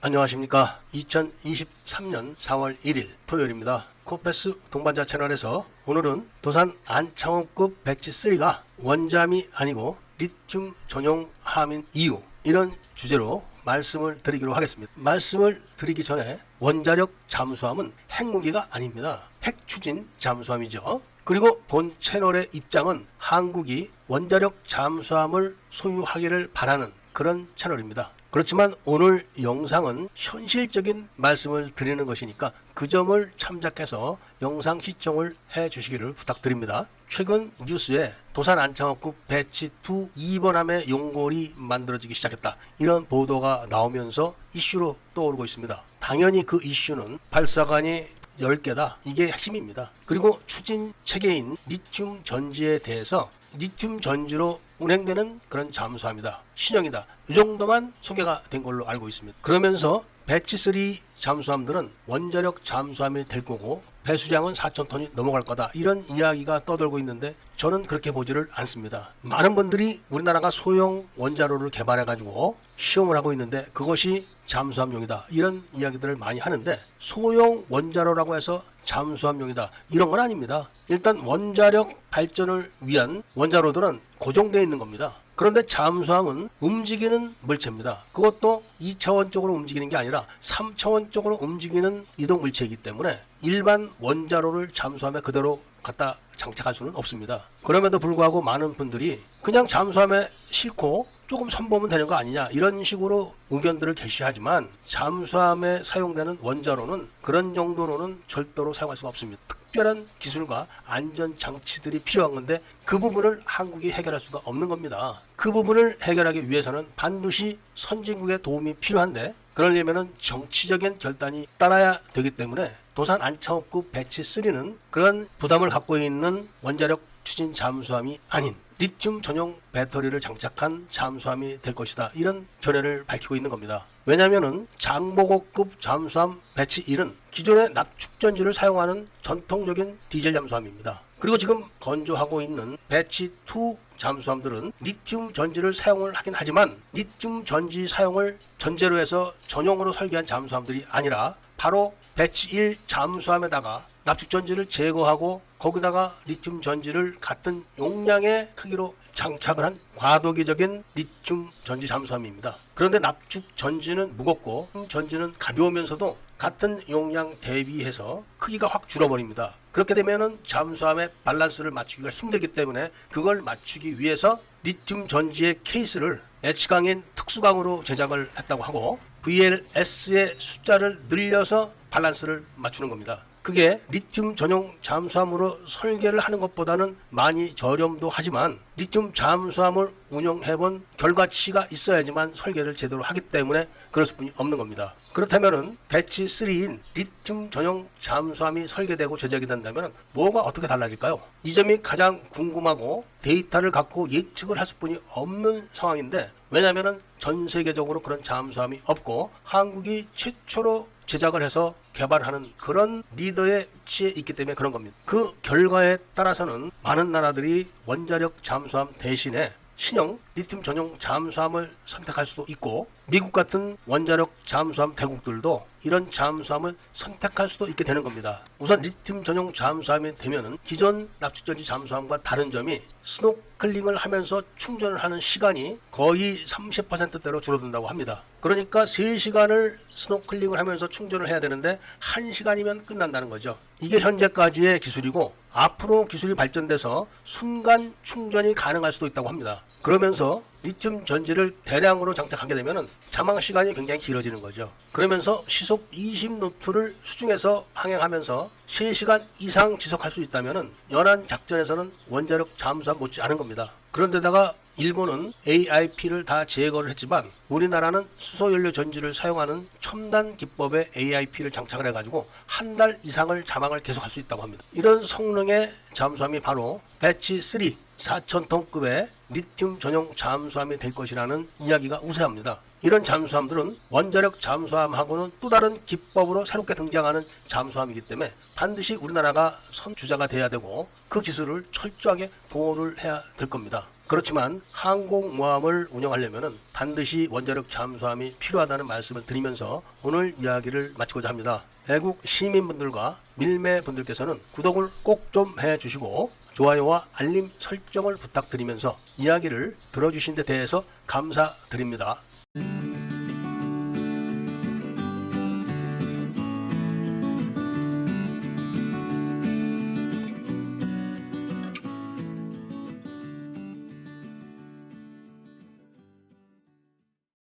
안녕하십니까. 2023년 4월 1일 토요일입니다. 코페스 동반자 채널에서 오늘은 도산 안창호급 배치3가 원잠이 아니고 리튬 전용 함인 이유, 이런 주제로 말씀을 드리기로 하겠습니다. 말씀을 드리기 전에 원자력 잠수함은 핵무기가 아닙니다. 핵추진 잠수함이죠. 그리고 본 채널의 입장은 한국이 원자력 잠수함을 소유하기를 바라는 그런 채널입니다. 그렇지만 오늘 영상은 현실적인 말씀을 드리는 것이니까 그 점을 참작해서 영상 시청을 해 주시기를 부탁드립니다. 최근 뉴스에 도산 안창호급 배치2 2번함의 용골이 만들어지기 시작했다, 이런 보도가 나오면서 이슈로 떠오르고 있습니다. 당연히 그 이슈는 발사관이 10개다, 이게 핵심입니다. 그리고 추진 체계인 리튬 전지에 대해서 리튬 전지로 운행되는 그런 잠수함이다, 신형이다, 이 정도만 소개가 된 걸로 알고 있습니다. 그러면서 배치3 잠수함들은 원자력 잠수함이 될 거고 배수량은 4,000톤이 넘어갈 거다, 이런 이야기가 떠돌고 있는데 저는 그렇게 보지를 않습니다. 많은 분들이 우리나라가 소형 원자로를 개발해 가지고 시험을 하고 있는데 그것이 잠수함용이다, 이런 이야기들을 많이 하는데 소형 원자로라고 해서 잠수함용이다, 이런 건 아닙니다. 일단 원자력 발전을 위한 원자로들은 고정되어 있는 겁니다. 그런데 잠수함은 움직이는 물체입니다. 그것도 2차원적으로 움직이는 게 아니라 3차원적으로 움직이는 이동 물체이기 때문에 일반 원자로를 잠수함에 그대로 갖다 장착할 수는 없습니다. 그럼에도 불구하고 많은 분들이 그냥 잠수함에 싣고 조금 선보면 되는 거 아니냐, 이런 식으로 의견들을 게시하지만 잠수함에 사용되는 원자로는 그런 정도로는 절대로 사용할 수가 없습니다. 특별한 기술과 안전장치들이 필요한 건데 그 부분을 한국이 해결할 수가 없는 겁니다. 그 부분을 해결하기 위해서는 반드시 선진국의 도움이 필요한데 그러려면 정치적인 결단이 따라야 되기 때문에 도산 안창호급 배치3는 그런 부담을 갖고 있는 원자력 추진 잠수함이 아닌 리튬 전용 배터리를 장착한 잠수함이 될 것이다, 이런 견해를 밝히고 있는 겁니다. 왜냐하면 장보고급 잠수함 배치1은 기존의 납축전지를 사용하는 전통적인 디젤 잠수함입니다. 그리고 지금 건조하고 있는 배치2 잠수함들은 리튬 전지를 사용을 하긴 하지만 리튬 전지 사용을 전제로 해서 전용으로 설계한 잠수함들이 아니라 바로 배치1 잠수함에다가 납축전지를 제거하고 거기다가 리튬 전지를 같은 용량의 크기로 장착을 한 과도기적인 리튬 전지 잠수함입니다. 그런데 납축 전지는 무겁고 전지는 가벼우면서도 같은 용량 대비해서 크기가 확 줄어버립니다. 그렇게 되면은 잠수함의 밸런스를 맞추기가 힘들기 때문에 그걸 맞추기 위해서 리튬 전지의 케이스를 H강인 특수강으로 제작을 했다고 하고 VLS의 숫자를 늘려서 밸런스를 맞추는 겁니다. 그게 리튬 전용 잠수함으로 설계를 하는 것보다는 많이 저렴도 하지만 리튬 잠수함을 운영해본 결과치가 있어야지만 설계를 제대로 하기 때문에 그럴 수뿐이 없는 겁니다. 그렇다면 배치3인 리튬 전용 잠수함이 설계되고 제작이 된다면 뭐가 어떻게 달라질까요? 이 점이 가장 궁금하고 데이터를 갖고 예측을 할 수뿐이 없는 상황인데, 왜냐하면 전 세계적으로 그런 잠수함이 없고 한국이 최초로 제작을 해서 개발하는 그런 리더의 위치에 있기 때문에 그런 겁니다. 그 결과에 따라서는 많은 나라들이 원자력 잠수함 대신에 신형 리튬 전용 잠수함을 선택할 수도 있고 미국 같은 원자력 잠수함 대국들도 이런 잠수함을 선택할 수도 있게 되는 겁니다. 우선 리튬 전용 잠수함이 되면은 기존 납축전지 잠수함과 다른 점이 스노클링을 하면서 충전을 하는 시간이 거의 30%대로 줄어든다고 합니다. 그러니까 3시간을 스노클링을 하면서 충전을 해야 되는데 1시간이면 끝난다는 거죠. 이게 현재까지의 기술이고 앞으로 기술이 발전돼서 순간 충전이 가능할 수도 있다고 합니다. 그러면서 리튬 전지를 대량으로 장착하게 되면 잠항 시간이 굉장히 길어지는 거죠. 그러면서 시속 20노트를 수중에서 항행하면서 3시간 이상 지속할 수 있다면 연안 작전에서는 원자력 잠수함 못지 않은 겁니다. 그런데다가 일본은 AIP를 다 제거를 했지만 우리나라는 수소연료 전지를 사용하는 첨단 기법의 AIP를 장착을 해가지고 한 달 이상을 잠항을 계속할 수 있다고 합니다. 이런 성능의 잠수함이 바로 배치3 4,000톤급의 리튬 전용 잠수함이 될 것이라는 이야기가 우세합니다. 이런 잠수함들은 원자력 잠수함하고는 또 다른 기법으로 새롭게 등장하는 잠수함이기 때문에 반드시 우리나라가 선주자가 돼야 되고 그 기술을 철저하게 보호를 해야 될 겁니다. 그렇지만 항공모함을 운영하려면 반드시 원자력 잠수함이 필요하다는 말씀을 드리면서 오늘 이야기를 마치고자 합니다. 애국 시민분들과 밀매분들께서는 구독을 꼭 좀 해주시고 좋아요와 알림 설정을 부탁드리면서 이야기를 들어주신 데 대해서 감사드립니다.